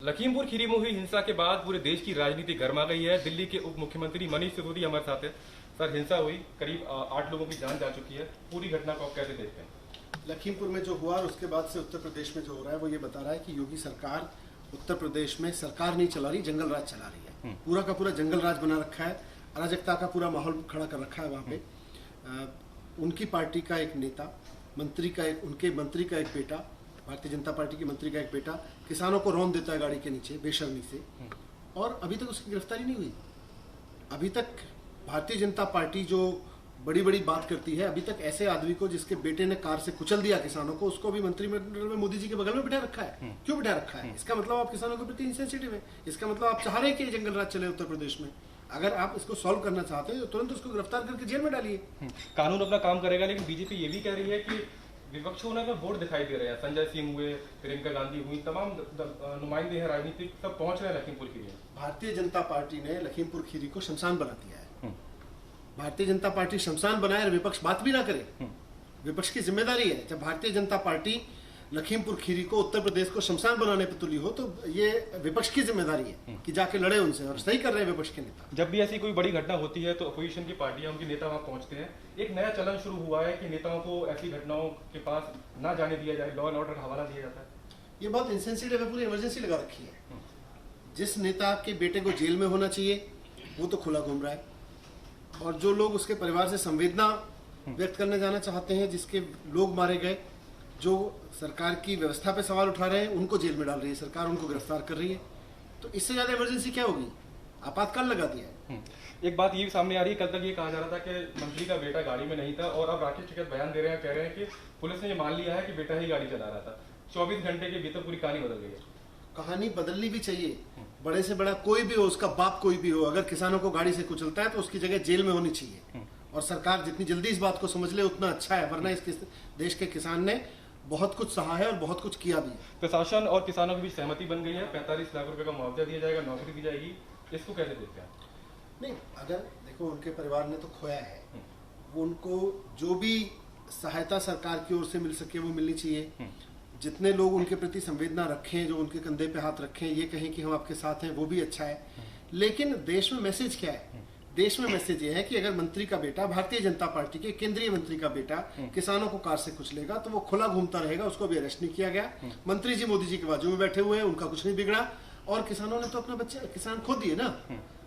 लखीमपुर खीरी में हुई हिंसा के बाद पूरे देश की राजनीति गर्मा गई है। दिल्ली के उप मुख्यमंत्री मनीष सिसोदिया हमारे साथ है। सर, हिंसा हुई, करीब 8 लोगों की जान जा चुकी है। पूरी घटना को आप कैसे देखते हैं? लखीमपुर में जो हुआ और उसके बाद से उत्तर प्रदेश में जो हो रहा है वो ये बता रहा है कि योगी सरकार उत्तर प्रदेश में सरकार नहीं चला रही, जंगल राज चला रही है। पूरा का पूरा जंगल राज बना रखा है, अराजकता का पूरा माहौल खड़ा कर रखा है। वहाँ पे उनकी पार्टी का एक नेता, उनके मंत्री का एक बेटा, भारतीय जनता पार्टी के मंत्री का एक बेटा किसानों को रौंद देता है गाड़ी के नीचे बेशर्मी से, और अभी तक उसकी गिरफ्तारी नहीं हुई। अभी तक भारतीय जनता पार्टी जो बड़ी बड़ी बात करती है, अभी तक ऐसे आदमी को जिसके बेटे ने कार से कुचल दिया किसानों को, उसको अभी मंत्रिमंडल में मोदी जी के बगल में बिठा रखा है। क्यों बिठा रखा है? इसका मतलब आप किसानों के प्रति इंसेंसिटिव है। इसका मतलब आप चाह रहे हैं कि जंगल राज चले उत्तर प्रदेश में। अगर आप इसको सॉल्व करना चाहते हैं तो तुरंत उसको गिरफ्तार करके जेल में डालिए। कानून अपना काम करेगा, लेकिन बीजेपी ये भी कह रही है कि विपक्षों में वोट दिखाई दे रहे हैं। संजय सिंह हुए, प्रियंका गांधी हुई, तमाम नुमाइंदे हैं राजनीतिक, सब पहुंच रहे हैं लखीमपुर खीरी। भारतीय जनता पार्टी ने लखीमपुर खीरी को शमशान बना दिया है। भारतीय जनता पार्टी शमशान बनाए और विपक्ष बात भी ना करे। विपक्ष की जिम्मेदारी है। जब भारतीय जनता पार्टी लखीमपुर खीरी को उत्तर प्रदेश को शमशान बनाने पर तुली हो तो ये विपक्ष की जिम्मेदारी है कि जाके लड़े उनसे, और सही कर रहे हैं विपक्ष के नेता। जब भी ऐसी कोई बड़ी घटना होती है तो अपोजिशन की पार्टियां, उनके नेता वहां पहुंचते हैं। एक नया चलन शुरू हुआ है कि नेताओं को ऐसी घटनाओं के पास ना जाने दिया जाए, लॉ एंड ऑर्डर का हवाला दिया जाता है। ये बहुत इंसेंसिटिव है, पूरी इमरजेंसी लगा रखी है। जिस नेता के बेटे को जेल में होना चाहिए वो तो खुला घूम रहा है, और जो लोग उसके परिवार से संवेदना व्यक्त करने जाना चाहते हैं, जिसके लोग मारे गए, जो सरकार की व्यवस्था पे सवाल उठा रहे हैं, उनको जेल में डाल रही है सरकार, उनको गिरफ्तार कर रही है। तो इससे ज्यादा इमरजेंसी क्या होगी? आपातकाल लगा दिया है। एक बात ये भी सामने आ रही है, कल तक ये कहा जा रहा था कि मंत्री का बेटा गाड़ी में नहीं था, और अब राकेश टिकैत बयान दे रहे हैं, कह रहे हैं कि पुलिस ने ये मान लिया है कि बेटा ही गाड़ी चला रहा था। 24 घंटे के भीतर पूरी कहानी बदल गई है। कहानी बदलनी भी चाहिए। बड़े से बड़ा कोई भी हो, उसका बाप कोई भी हो, अगर किसानों को गाड़ी से कुचलता है तो उसकी जगह जेल में होनी चाहिए। और सरकार जितनी जल्दी इस बात को समझ ले उतना अच्छा है, वरना इस देश के किसान ने बहुत कुछ सहा है और बहुत कुछ किया भी है। प्रशासन और किसानों के बीच सहमति बन गई है, 45 लाख रुपए का मुआवजा दिया जाएगा, नौकरी दी जाएगी। इसको कैसे देखते हैं? नहीं, अगर देखो उनके परिवार ने तो खोया है, वो उनको जो भी सहायता सरकार की ओर से मिल सके वो मिलनी चाहिए। जितने लोग उनके प्रति संवेदना रखें, जो उनके कंधे पे हाथ रखें, ये कहें कि हम आपके साथ हैं, वो भी अच्छा है। लेकिन देश में मैसेज क्या है? देश में मैसेज ये है कि अगर मंत्री का बेटा, भारतीय जनता पार्टी के केंद्रीय मंत्री का बेटा किसानों को कार से कुचलेगा तो वो खुला घूमता रहेगा, उसको भी अरेस्ट नहीं किया गया। मंत्री जी मोदी जी के बाजू में बैठे हुए हैं, उनका कुछ नहीं बिगड़ा, और किसानों ने तो अपना बच्चा किसान खो दिए ना।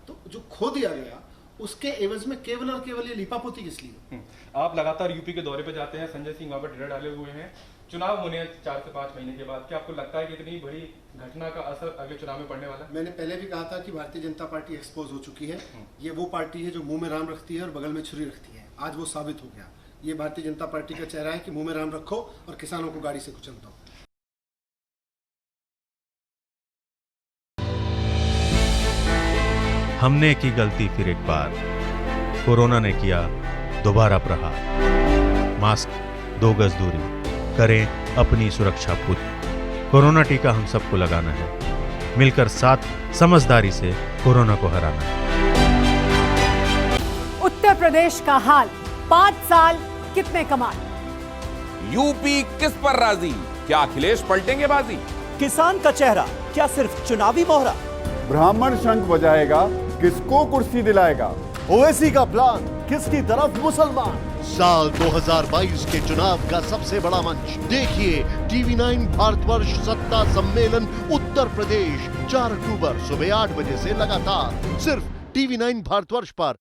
तो जो खो दिया गया उसके एवज में केवल और केवल ये लीपापोती किस लिए? आप लगातार यूपी के दौरे पे जाते हैं, संजय सिंह वहां पर डेरा डाले हुए हैं, चुनाव होने हैं 4 से 5 महीने के बाद। क्या आपको लगता है कि इतनी बड़ी घटना का असर अगले चुनाव में पड़ने वाला है? मैंने पहले भी कहा था कि भारतीय जनता पार्टी एक्सपोज हो चुकी है। ये वो पार्टी है जो मुंह में राम रखती है और बगल में छुरी रखती है। आज वो साबित हो गया। ये भारतीय जनता पार्टी का चेहरा है कि मुंह में राम रखो और किसानों को गाड़ी से कुचल दो। हमने की गलती फिर एक बार, कोरोना ने किया दोबारा प्रहार। मास्क, 2 गज दूरी, करें अपनी सुरक्षा पूरी। कोरोना टीका हम सबको लगाना है, मिलकर साथ समझदारी से कोरोना को हराना है। उत्तर प्रदेश का हाल, 5 साल कितने कमाल। यूपी किस पर राजी? क्या अखिलेश पलटेंगे बाजी? किसान का चेहरा क्या सिर्फ चुनावी मोहरा? ब्राह्मण शंख बजाएगा, किसको कुर्सी दिलाएगा? ओवैसी का प्लान, किसकी तरफ मुसलमान? साल 2022 के चुनाव का सबसे बड़ा मंच देखिए TV9 भारतवर्ष सत्ता सम्मेलन उत्तर प्रदेश 4 अक्टूबर सुबह 8 बजे से लगातार सिर्फ TV9 भारतवर्ष पर।